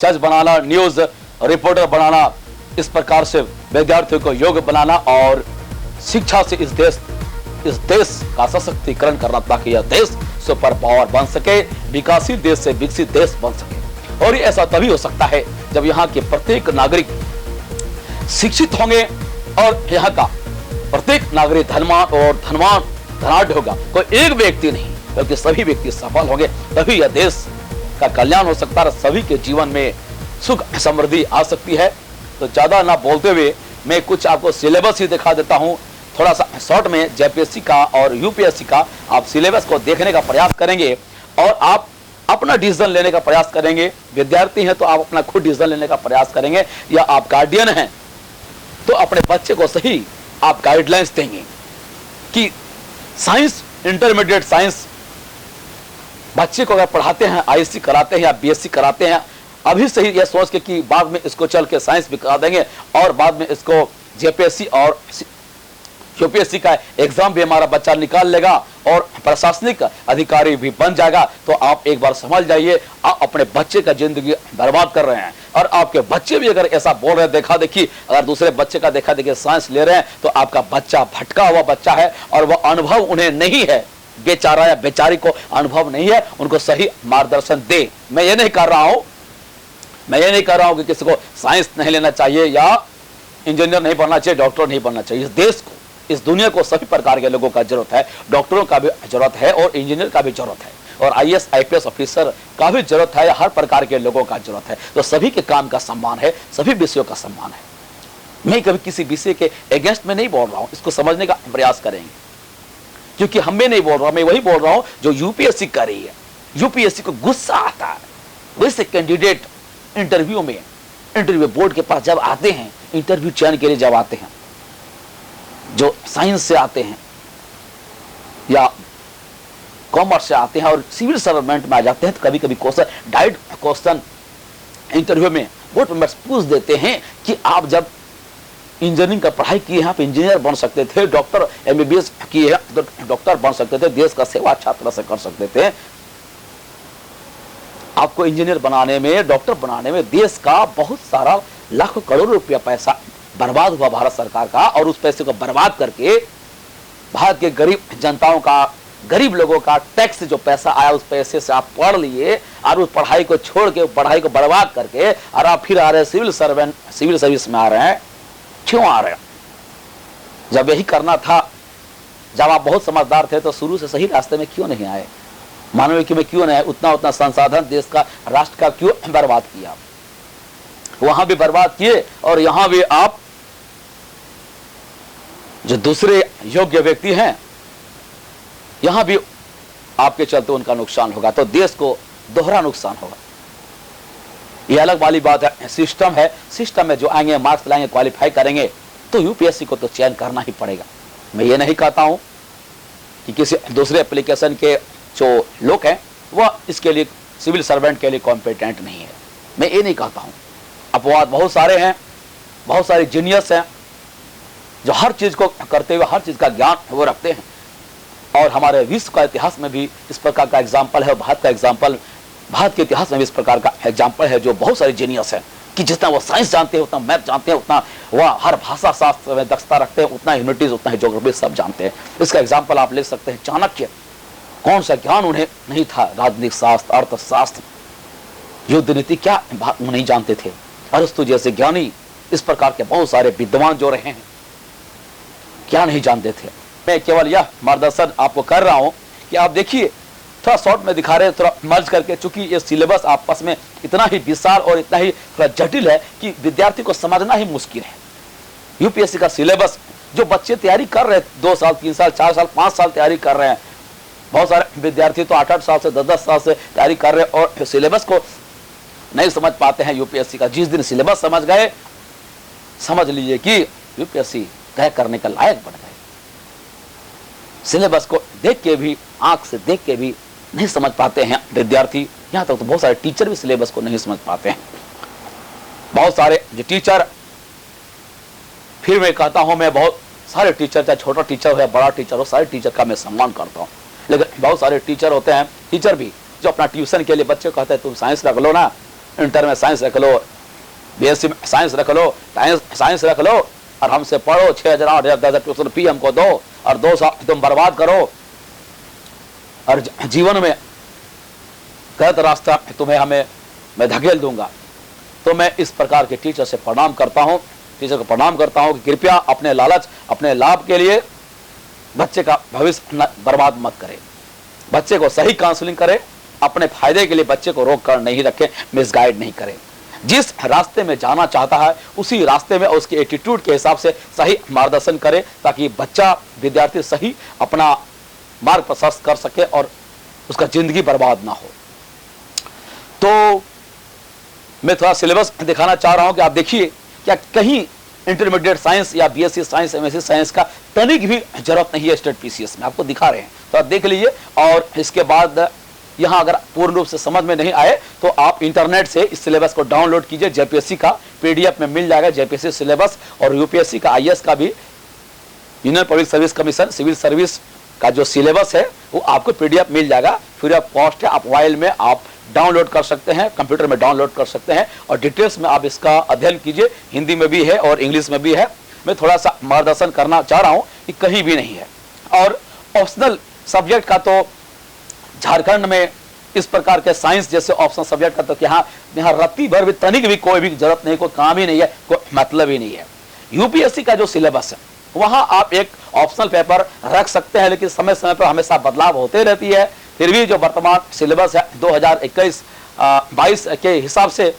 जज बनाना, news reporter बनाना, इस प्रकार से विद्यार्थियों को योग्य बनाना और शिक्षा से इस देश का सशक्तिकरण करना ताकि यह देश सुपर पावर बन सके, विकासशील देश से विकसित देश बन सके। और ये ऐसा तभी हो सकता है जब यहाँ के प्रत्येक नागरिक शिक्षित होंगे और यहाँ का प्रत्येक नागरिक धनाढ़ होगा। कोई एक व्यक्ति नहीं बल्कि सभी व्यक्ति सफल होंगे, तभी यह देश का कल्याण हो सकता है, सभी के जीवन में सुख समृद्धि आ सकती है। तो ज्यादा ना बोलते हुए मैं कुछ आपको सिलेबस ही दिखा देता हूं, थोड़ा सा शॉर्ट में। जेपीएससी का और यूपीएससी का आप सिलेबस को देखने का प्रयास करेंगे और आप अपना डिसीजन लेने का प्रयास करेंगे। विद्यार्थी हैं तो आप अपना खुद डिसीजन लेने का प्रयास करेंगे, या आप गार्डियन हैं तो अपने बच्चे को सही आप गाइडलाइंस देंगे कि साइंस, इंटरमीडिएट साइंस बच्चे को अगर पढ़ाते हैं, आईएससी कराते हैं या बीएससी कराते हैं, अभी से ही यह सोच के कि बाद में इसको चल के साइंस भी करा देंगे और बाद में इसको जेपीएससी और यूपीएससी का एग्जाम भी हमारा बच्चा निकाल लेगा और प्रशासनिक अधिकारी भी बन जाएगा, तो आप एक बार समझ जाइए आप अपने बच्चे का जिंदगी बर्बाद कर रहे हैं। और आपके बच्चे भी अगर ऐसा बोल रहे हैं, देखा देखी अगर दूसरे बच्चे का देखा देखी साइंस ले रहे हैं, तो आपका बच्चा भटका हुआ बच्चा है और वह अनुभव उन्हें नहीं है, बेचारा या बेचारी को अनुभव नहीं है, उनको सही मार्गदर्शन दे। मैं ये नहीं कर रहा हूं कि किसी को साइंस नहीं लेना चाहिए या इंजीनियर नहीं बनना चाहिए, डॉक्टर नहीं बनना चाहिए। इस देश को, इस दुनिया को सभी प्रकार के लोगों का जरूरत है, डॉक्टरों का भी जरूरत है और इंजीनियर का भी जरूरत है और आईएएस आईपीएस ऑफिसर का भी जरूरत है, हर प्रकार के लोगों का जरूरत है। तो सभी के काम का सम्मान है, सभी विषयों का सम्मान है। मैं कभी किसी विषय के अगेंस्ट में नहीं बोल रहा हूं, इसको समझने का प्रयास करेंगे, क्योंकि हम में नहीं बोल रहा, मैं वही बोल रहा हूं जो यूपीएससी कर रही है। यूपीएससी को गुस्सा आता है वैसे कैंडिडेट इंटरव्यू बोर्ड के पास जब आते हैं, इंटरव्यू चयन के लिए जब आते हैं, जो साइंस से आते हैं या कॉमर्स से आते हैं और सिविल सर्वेंट में आ जाते हैं, तो कभी कभी क्वेश्चन डायरेक्ट क्वेश्चन इंटरव्यू में बोर्ड मेंबर्स पूछ देते हैं कि आप जब इंजीनियरिंग का पढ़ाई किए हैं, आप इंजीनियर बन सकते थे, डॉक्टर एमबीबीएस किए हैं तो डॉक्टर बन सकते थे, देश का सेवा अच्छा तरह से कर सकते थे। आपको इंजीनियर बनाने में, डॉक्टर बनाने में देश का बहुत सारा लाखों करोड़ों रुपया पैसा बर्बाद हुआ भारत सरकार का, और उस पैसे को बर्बाद करके भारत के गरीब जनताओं का, गरीब लोगों का टैक्स जो पैसा आया उस पैसे से आप पढ़ लिए और उस पढ़ाई को छोड़ के, पढ़ाई को बर्बाद करके, और आप फिर आ रहे हैं सिविल सर्विस में आ रहे हैं। क्यों आ रहे हैं? जब यही करना था, जब आप बहुत समझदार थे तो शुरू से सही रास्ते में क्यों नहीं आए? मानवीय में क्यों नहीं आए? उतना संसाधन देश का, राष्ट्र का क्यों बर्बाद किया? वहां भी बर्बाद किए और यहां भी आप जो दूसरे योग्य व्यक्ति हैं, यहां भी आपके चलते उनका नुकसान होगा, तो देश को दोहरा नुकसान होगा। ये अलग वाली बात है। सिस्टम है, सिस्टम में जो आएंगे, मार्क्स लाएंगे, क्वालिफाई करेंगे, तो यूपीएससी को तो चयन करना ही पड़ेगा। मैं ये नहीं कहता हूं कि किसी दूसरे एप्लीकेशन के जो लोग हैं वह इसके लिए, सिविल सर्वेंट के लिए कॉम्पिटेंट नहीं है, मैं ये नहीं कहता हूं। अपवाद बहुत सारे हैं, बहुत सारे जीनियस हैं जो हर चीज को करते हुए हर चीज का ज्ञान वो रखते हैं, और हमारे विश्व का इतिहास में भी इस प्रकार का एग्जाम्पल है, भारत के इतिहास में भी इस प्रकार का एग्जाम्पल है, जो बहुत सारे जीनियस हैं कि जितना वो साइंस जानते हैं, उतना मैथ जानते हैं, उतना वह हर भाषा शास्त्र में दक्षता रखते हैं, उतना ह्यूमैनिटीज, उतना ही ज्योग्राफी सब जानते हैं। इसका एग्जाम्पल आप ले सकते हैं चाणक्य। कौन सा ज्ञान उन्हें नहीं था? राजनीतिक शास्त्र, अर्थशास्त्र, युद्ध नीति, क्या नहीं जानते थे? अरस्तु जैसे ज्ञानी, इस प्रकार के बहुत सारे विद्वान जो रहे हैं, क्या नहीं जानते थे? मैं केवल यह मार्गदर्शन आपको कर रहा हूं कि आप देखिए, थोड़ा शॉर्ट में दिखा रहे हैं, थोड़ा मर्ज करके, चूंकि ये सिलेबस आपस में इतना ही विशाल और इतना ही थोड़ा जटिल है कि विद्यार्थी को समझना ही मुश्किल है। यूपीएससी का सिलेबस जो बच्चे तैयारी कर रहे हैं, 2 साल 3 साल 4 साल 5 साल तैयारी कर रहे हैं, बहुत सारे विद्यार्थी तो 8-8 साल से 10-10 साल से तैयारी कर रहे हैं और सिलेबस को नहीं समझ पाते हैं यूपीएससी का। जिस दिन सिलेबस समझ गए, समझ लीजिए कि यूपीएससी तय करने का लायक बन गए। सिलेबस को देख के भी, आंख से देख के भी नहीं समझ पाते हैं विद्यार्थी। यहां तक तो बहुत सारे टीचर भी सिलेबस को नहीं समझ पाते हैं। बहुत सारे जो टीचर, फिर मैं कहता हूं, मैं बहुत सारे टीचर, चाहे छोटा टीचर हो या बड़ा टीचर हो, सारे टीचर का मैं सम्मान करता हूं, लेकिन बहुत सारे टीचर होते हैं, टीचर भी जो अपना ट्यूशन के लिए बच्चे कहते हैं तुम साइंस रख लो ना, इंटर में साइंस रख लो, बीएससी में साइंस रख लो, साइंस रख लो और हमसे पढ़ो, 6,000 8,000 ट्यूशन फी हमको दो और 2 साल तुम बर्बाद करो और जीवन में गलत रास्ता तुम्हें मैं धकेल दूंगा। तो मैं इस प्रकार के टीचर से प्रणाम करता हूं, टीचर को प्रणाम करता हूं कि कृपया अपने लालच, अपने लाभ के लिए बच्चे का भविष्य बर्बाद मत करें, बच्चे को सही काउंसलिंग करें, अपने फायदे के लिए बच्चे को रोक कर नहीं रखें, मिसगाइड नहीं करें। जिस रास्ते में जाना चाहता है उसी रास्ते में उसके एटीट्यूड के हिसाब से सही मार्गदर्शन करें ताकि बच्चा, विद्यार्थी सही अपना मार्ग प्रशस्त कर सके और उसका जिंदगी बर्बाद ना हो। तो मैं थोड़ा सिलेबस दिखाना चाह रहा हूं कि आप देखिए क्या कहीं इंटरमीडिएट साइंस या बीएससी साइंस, एमएससी साइंस का तनिक भी जरूरत नहीं है स्टेट पीसीएस में, आपको दिखा रहे हैं तो आप देख लीजिए। और इसके बाद यहां अगर पूर्ण रूप से समझ में नहीं आए तो आप इंटरनेट से इस सिलेबस को डाउनलोड कीजिए, जेपीएससी का पीडीएफ में मिल जाएगा जेपीएससी सिलेबस, और यूपीएससी का आईएएस का भी, union public service commission civil service का जो सिलेबस है वो आपको पीडीएफ मिल जाएगा, फ्री ऑफ कॉस्ट है। आप मोबाइल में आप डाउनलोड कर सकते हैं, कंप्यूटर में डाउनलोड कर सकते हैं और डिटेल्स में आप इसका अध्ययन कीजिए। हिंदी में भी है और इंग्लिश में भी है। मैं थोड़ा सा मार्गदर्शन करना चाह रहा हूं कि कहीं भी नहीं है। और ऑप्शनल सब्जेक्ट का तो झारखंड में इस प्रकार के साइंस जैसे ऑप्शनल सब्जेक्ट का तो यहाँ रत्ती भर भी तनिक भी कोई भी जरूरत नहीं, कोई काम ही नहीं है, कोई मतलब ही नहीं है। यूपीएससी का जो सिलेबस है वहां आप एक ऑप्शनल पेपर रख सकते हैं, लेकिन समय समय पर हमेशा बदलाव होते रहती है। फिर भी जो वर्तमान सिलेबस है 2021-22 के हिसाब से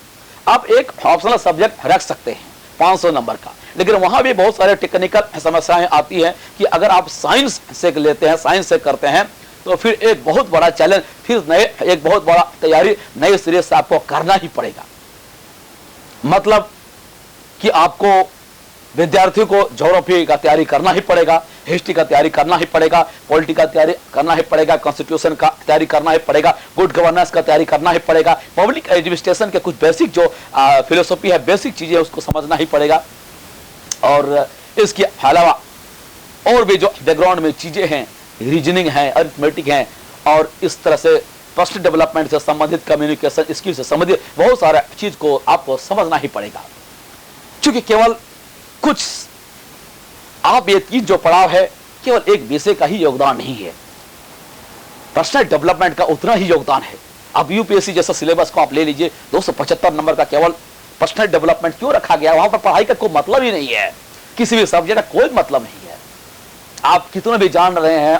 आप एक ऑप्शनल सब्जेक्ट रख सकते हैं 500 नंबर का, लेकिन वहां भी बहुत सारे टेक्निकल समस्याएं आती हैं कि अगर आप साइंस से लेते हैं, साइंस से करते हैं तो फिर एक बहुत बड़ा चैलेंज, फिर एक बहुत बड़ा तैयारी नए सिरे से आपको करना ही पड़ेगा। मतलब कि आपको विद्यार्थियों को ज्योग्राफी का तैयारी करना ही पड़ेगा, हिस्ट्री का तैयारी करना ही पड़ेगा, पॉलिटी का तैयारी करना ही पड़ेगा, कॉन्स्टिट्यूशन का तैयारी करना ही पड़ेगा, गुड गवर्नेंस का तैयारी करना ही पड़ेगा, पब्लिक एडमिनिस्ट्रेशन के कुछ बेसिक जो फिलोसॉफी है, बेसिक चीजें उसको समझना ही पड़ेगा। और इसके अलावा और भी जो बैकग्राउंड में चीजें हैं, रीजनिंग है, अरिथमेटिक है और इस तरह से पर्सनल डेवलपमेंट से संबंधित, कम्युनिकेशन स्किल से संबंधित बहुत सारा चीज को आपको समझना ही पड़ेगा। क्योंकि केवल कुछ आप ये चीज जो पढ़ाव है केवल एक विषय का ही योगदान नहीं है, पर्सनल डेवलपमेंट का उतना ही योगदान है। अब यूपीएससी जैसा सिलेबस को आप ले लीजिए, 275 नंबर का केवल पर्सनल डेवलपमेंट क्यों रखा गया? वहां पर पढ़ाई का कोई मतलब ही नहीं है, किसी भी सब्जेक्ट का कोई मतलब नहीं है। आप कितना भी जान रहे हैं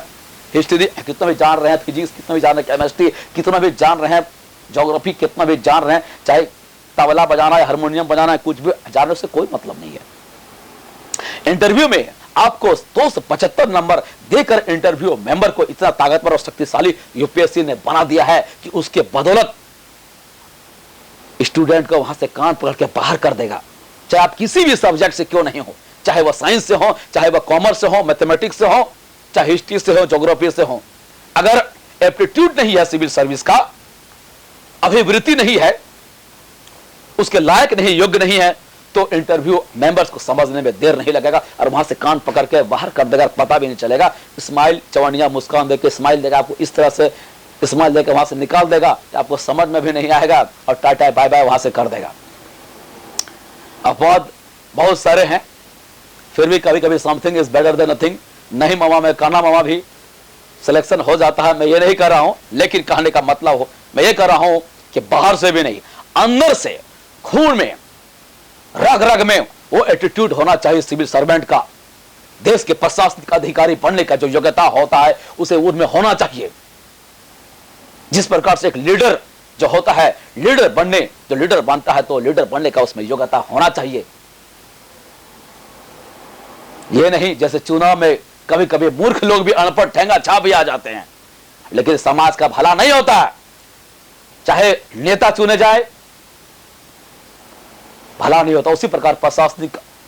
हिस्ट्री, कितना भी जान रहे हैं फिजिक्स, कितना भी जान रहे हैं केमिस्ट्री, कितना भी जान रहे हैं ज्योग्राफी, कितना भी जान रहे हैं, चाहे तबला बजाना है, हारमोनियम बजाना है, कुछ भी जानने से कोई मतलब नहीं है। इंटरव्यू में आपको 275 नंबर देकर इंटरव्यू मेंबर को इतना ताकतवर और शक्तिशाली यूपीएससी ने बना दिया है कि उसके बदौलत स्टूडेंट को वहां से कान पकड़ के बाहर कर देगा, चाहे आप किसी भी सब्जेक्ट से क्यों नहीं हो, चाहे वह साइंस से हो, चाहे वह कॉमर्स से हो, मैथमेटिक्स से हो, चाहे हिस्ट्री से हो, ज्योग्राफी से हो। अगर एप्टीट्यूड नहीं है, सिविल सर्विस का अभिवृत्ति नहीं है, उसके लायक नहीं, योग्य नहीं है, तो इंटरव्यू मेंबर्स को समझने में देर नहीं लगेगा और वहां से कान पकड़ के बाहर कर देगा, पता भी नहीं चलेगा। स्माइल, चवनिया मुस्कान देके स्माइल देगा आपको, इस तरह से स्माइल देकर वहां से निकाल देगा, आपको समझ में भी नहीं आएगा और टाटा बाय बाय वहां से कर देगा। अपवाद बहुत सारे हैं, फिर भी कभी कभी something is better than nothing. नहीं मामा में काना मामा भी सिलेक्शन हो जाता है, मैं ये नहीं कर रहा हूं, लेकिन कहने का मतलब हो, मैं ये कर रहा हूं कि बाहर से भी नहीं, अंदर से, खून में, रग रग में वो एटीट्यूड होना चाहिए सिविल सर्वेंट का। देश के प्रशासनिक अधिकारी बनने का जो योग्यता होता है उसे उनमें होना चाहिए। जिस प्रकार से एक लीडर जो होता है, लीडर बनने, जो लीडर बनता है तो लीडर बनने का उसमें योग्यता होना चाहिए। ये नहीं जैसे चुनाव में कभी कभी मूर्ख लोग भी अनपढ़ ठेंगा छाप भी आ जाते हैं, लेकिन समाज का भला नहीं होता है। चाहे नेता चुने जाए, भला नहीं होता। उसी प्रकार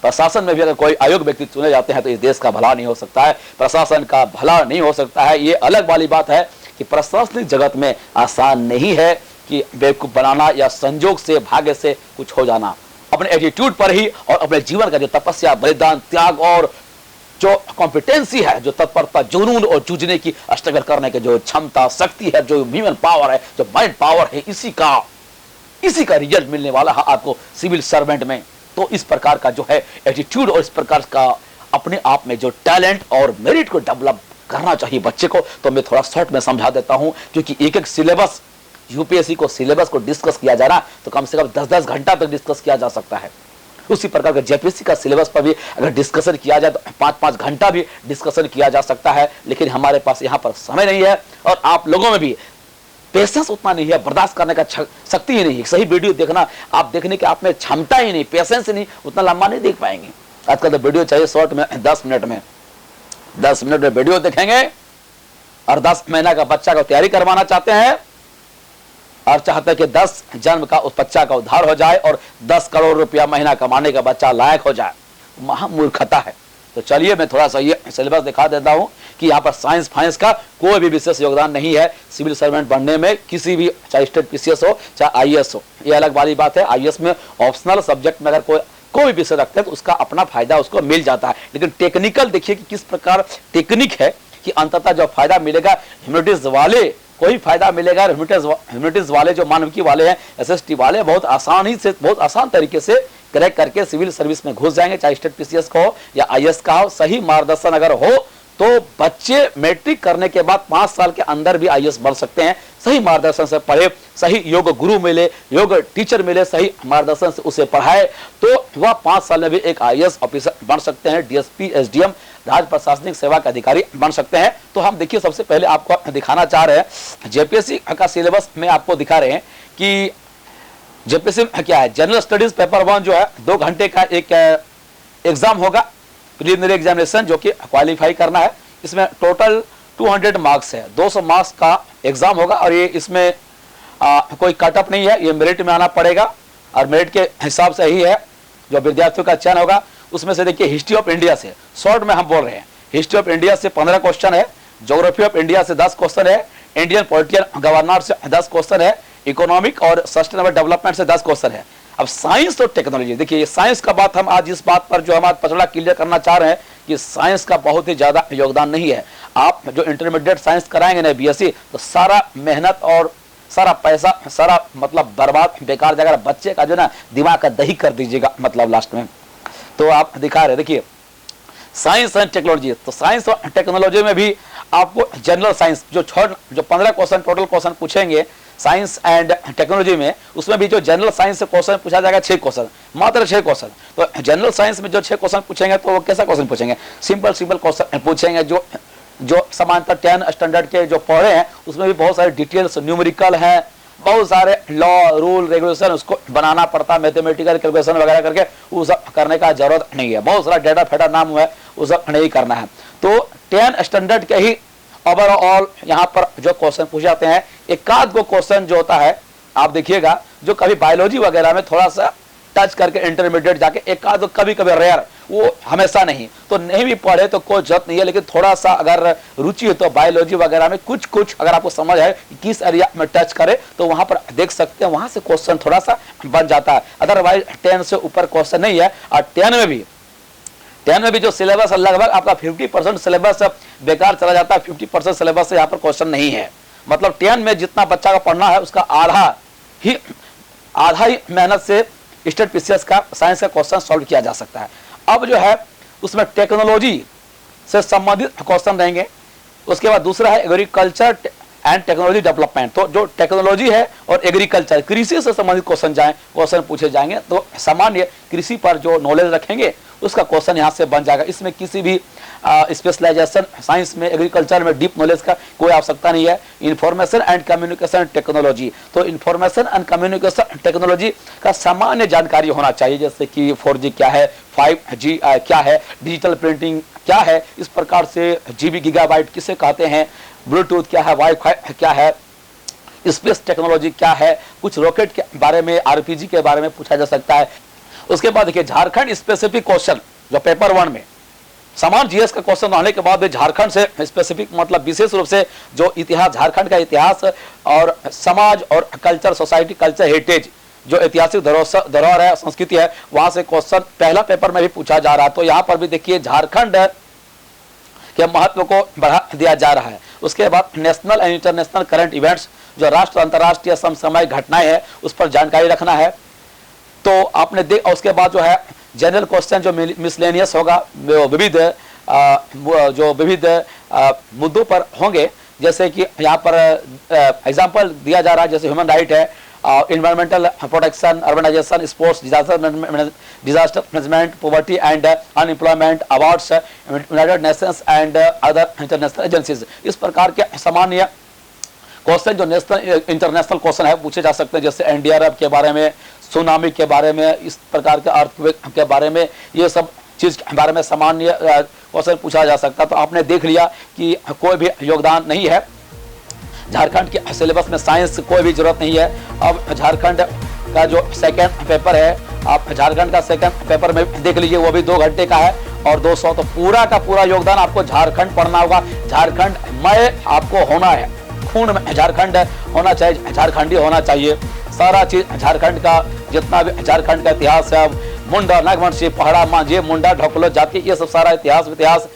प्रशासन में भी अगर कोई अयोग्य व्यक्ति चुने जाते हैं तो इस देश का भला नहीं हो सकता है, प्रशासन का भला नहीं हो सकता है। ये अलग वाली बात है कि प्रशासनिक जगत में आसान नहीं है कि बेवकूफ बनाना या संजोग से, भाग्य से कुछ हो जाना। अपने एटीट्यूड पर ही और अपने जीवन का जो तपस्या, बलिदान, त्याग और जो कॉम्पिटेंसी है, जो तत्परता, जुनून और जूझने की, स्ट्रगल करने की जो क्षमता, शक्ति है, जो ह्यूमन पावर है, जो माइंड पावर है, इसी का इसी का रिजल्ट मिलने वाला है आपको सिविल सर्वेंट में। तो इस प्रकार का जो है एटीट्यूड और इस प्रकार का अपने आप में जो टैलेंट और मेरिट को डेवलप करना चाहिए बच्चे को। तो मैं थोड़ा शॉर्ट में समझा देता हूं, क्योंकि एक एक सिलेबस यूपीएससी को सिलेबस को डिस्कस किया जा रहा तो कम से कम 10-10 घंटा तक डिस्कस किया जा सकता है। उसी प्रकार का जेपीएससी का सिलेबस पर भी अगर डिस्कशन किया जाए तो 5-5 घंटा भी डिस्कशन किया जा सकता है। लेकिन हमारे पास यहाँ पर समय नहीं है और आप लोगों में भी पेशेंस उतना नहीं है, बर्दाश्त करने का शक्ति ही नहीं है। सही वीडियो देखना आप देखने की आप में क्षमता ही नहीं, पेशेंस ही नहीं, उतना लंबा नहीं देख पाएंगे। आजकल तो वीडियो चाहिए शॉर्ट में 10 मिनट में, 10 मिनट में वीडियो देखेंगे और 10 महीना का बच्चा को तैयारी करवाना चाहते हैं और चाहते हैं कि 10 जन्म का उस बच्चा का उद्धार हो जाए और 10 करोड़ रुपया महीना कमाने का बच्चा लायक हो जाए। महामूर्खता है। तो चलिए मैं थोड़ा सा ये सिलेबस दिखा देता हूं कि यहाँ पर साइंस फाइंस का कोई भी विशेष योगदान नहीं है सिविल सर्वेंट बनने में, किसी भी, चाहे स्टेट पीसीएस हो चाहे आईएएस हो। ये अलग वाली बात है। आईएएस में ऑप्शनल सब्जेक्ट में अगर कोई विषय रखते हैं तो उसका अपना फायदा उसको मिल जाता है। लेकिन टेक्निकल देखिए कि किस प्रकार टेक्निक है कि अंततः जो फायदा मिलेगा ह्यूमैनिटीज वाले कोई फायदा मिलेगा। ह्यूमैनिटीज वाले जो मानविकी वाले हैं, एसएसटी वाले बहुत आसानी से, बहुत आसान तरीके से क्रैक करके सिविल सर्विस में घुस जाएंगे, चाहे स्टेट पीसीएस का हो या आईएएस का हो। सही मार्गदर्शन अगर हो तो बच्चे मैट्रिक करने के बाद 5 साल के अंदर भी आईएएस बन सकते हैं। सही मार्गदर्शन से पढ़े, सही योग गुरु मिले, योग टीचर मिले, सही मार्गदर्शन से उसे पढ़ाए तो वह 5 साल में भी एक आईएएस ऑफिसर बन सकते हैं, डीएसपी, एसडीएम, राज्य प्रशासनिक सेवा के अधिकारी बन सकते हैं। तो हम देखिए सबसे पहले आपको दिखाना चाह रहे हैं जेपीएससी का सिलेबस में आपको दिखा रहे हैं कि जेपीएससी क्या है। जनरल स्टडीज पेपर 1 जो है 2 घंटे का एक एग्जाम होगा, प्रीलिमिनरी एग्जामिनेशन, जो कि क्वालिफाई करना है। इसमें टोटल 200 मार्क्स है, 200 मार्क्स का एग्जाम होगा और ये इसमें कोई कट ऑफ नहीं है, ये मेरिट में आना पड़ेगा और मेरिट के हिसाब से ही है जो विद्यार्थियों का चयन होगा। उसमें से देखिए हिस्ट्री ऑफ इंडिया से शॉर्ट में हम बोल रहे हैं, हिस्ट्री ऑफ इंडिया से 15 क्वेश्चन है, ज्योग्राफी ऑफ इंडिया से 10 क्वेश्चन है, इंडियन पॉलिटिकल गवर्नेंस से 10 क्वेश्चन है, इकोनॉमिक और सस्टेनेबल डेवलपमेंट से 10 क्वेश्चन है। अब साइंस और टेक्नोलॉजी, देखिए साइंस का बात हम आज इस बात पर जो हमारा पचड़ा क्लियर करना चाह रहे हैं कि साइंस का बहुत ही ज्यादा योगदान नहीं है। आप जो इंटरमीडिएट साइंस कराएंगे ना बीएससी, तो सारा मेहनत और सारा पैसा, सारा मतलब बर्बाद, बेकार जाएगा। बच्चे का जो ना दिमाग का दही कर दीजिएगा मतलब लास्ट में। तो आप दिखा रहे देखिए साइंस एंड टेक्नोलॉजी। तो साइंस और टेक्नोलॉजी में भी आपको जनरल साइंस जो 15 क्वेश्चन टोटल क्वेश्चन पूछेंगे साइंस एंड टेक्नोलॉजी में, उसमें भी जो जनरल साइंस से क्वेश्चन पूछा जाएगा 6 क्वेश्चन, मात्र 6 क्वेश्चन। तो जनरल साइंस में जो 6 क्वेश्चन पूछेंगे तो वो कैसा क्वेश्चन पूछेंगे? सिंपल क्वेश्चन पूछेंगे जो समांतर 10 स्टैंडर्ड के जो पढ़े हैं उसमें भी बहुत सारे डिटेल्स न्यूमेरिकल हैं, बहुत सारे लॉ रूल रेगुलेशन उसको बनाना पड़ता है, मैथमेटिकल कैलकुलेशन वगैरह करके वो सब करने का जरूरत नहीं है। बहुत सारा डेटा फेटा नाम है वो सब नहीं करना है। तो 10 स्टैंडर्ड के ही ओवरऑल यहाँ पर जो क्वेश्चन पूछे जाते हैं, एक आध गो क्वेश्चन जो होता है आप देखिएगा जो कभी बायोलॉजी वगैरह में थोड़ा सा टच करके इंटरमीडिएट जाके एक आध कभी कभी रेयर, वो हमेशा नहीं। तो नहीं भी पढ़े तो कोई जरूरत नहीं है, लेकिन थोड़ा सा अगर रुचि हो तो बायोलॉजी वगैरह में कुछ अगर आपको समझ है किस एरिया में टच करे तो वहां पर देख सकते हैं, वहां से क्वेश्चन थोड़ा सा बन जाता है। अदरवाइज 10 से ऊपर क्वेश्चन नहीं है। और 10 में भी जो सिलेबस लगभग आपका 50% सिलेबस बेकार चला जाता है, 50% सिलेबस से यहाँ पर क्वेश्चन नहीं है। मतलब 10 में जितना बच्चा का पढ़ना है उसका आधा ही मेहनत से स्टेट पीसीएस का साइंस का क्वेश्चन सॉल्व किया जा सकता है। अब जो है उसमें टेक्नोलॉजी से संबंधित क्वेश्चन रहेंगे। उसके बाद दूसरा है एग्रीकल्चर एंड टेक्नोलॉजी डेवलपमेंट। तो जो टेक्नोलॉजी है और एग्रीकल्चर, कृषि से संबंधित क्वेश्चन पूछे जाएंगे। तो सामान्य कृषि पर जो नॉलेज रखेंगे उसका क्वेश्चन यहाँ से बन जाएगा। इसमें किसी भी स्पेशलाइजेशन साइंस में, एग्रीकल्चर में डीप नॉलेज का कोई आवश्यकता नहीं है। इंफॉर्मेशन एंड कम्युनिकेशन टेक्नोलॉजी, तो इंफॉर्मेशन एंड कम्युनिकेशन टेक्नोलॉजी का सामान्य जानकारी होना चाहिए, जैसे कि 4G क्या है, 5G क्या है, डिजिटल प्रिंटिंग क्या है, इस प्रकार से जीबी गीगाबाइट किसे कहते हैं, ब्लूटूथ क्या है, वाईफाई क्या है, स्पेस टेक्नोलॉजी क्या है, कुछ रॉकेट के बारे में, आरपीजी के बारे में पूछा जा सकता है। उसके बाद देखिए झारखंड स्पेसिफिक क्वेश्चन जो पेपर 1 में समान जीएस का क्वेश्चन आने के बाद झारखंड से स्पेसिफिक मतलब विशेष रूप से जो इतिहास, झारखंड का इतिहास और समाज और कल्चर, सोसाइटी कल्चर हेरिटेज जो ऐतिहासिक धरोहर है, संस्कृति है, वहां से क्वेश्चन पहला पेपर में भी पूछा जा रहा है। तो यहाँ पर भी देखिए झारखंड के महत्व को बढ़ा दिया जा रहा है। उसके बाद national and international current events जो राष्ट्र अंतर्राष्ट्रीय समसामयिक घटनाएं है उस पर जानकारी रखना है। तो आपने देख, उसके बाद जो है जनरल क्वेश्चन जो मिसलेनियस होगा, विविध मुद्दों पर होंगे, जैसे कि यहाँ पर एग्जाम्पल दिया जा रहा है, जैसे ह्यूमन राइट है, environmental protection, urbanization, sports, disaster management, poverty and unemployment, awards, United Nations and other international agencies। इस प्रकार के सामान्य क्वेश्चन जो नेशनल इंटरनेशनल क्वेश्चन है पूछे जा सकते हैं, जैसे एनडीआरएफ के बारे में, सुनामी के बारे में, इस प्रकार के अर्थक्वेक के बारे में, ये सब चीज के बारे में सामान्य क्वेश्चन पूछा जा सकता है। तो आपने देख लिया कि कोई भी योगदान नहीं है झारखंड के सिलेबस में, साइंस कोई भी जरूरत नहीं है। अब झारखंड का जो सेकंड पेपर है, आप झारखंड का सेकंड पेपर में देख लीजिए, वो भी 2 घंटे का है और 200, तो पूरा का पूरा योगदान आपको झारखंड पढ़ना होगा। झारखंड में आपको होना है, खून में झारखंड होना चाहिए, झारखंडी होना चाहिए। सारा चीज झारखंड का, जितना भी झारखंड का इतिहास है, मुंडा, नागवंशी, पहाड़ा, मांझी, मुंडा, ढोकलो जाति, ये सब सारा इतिहास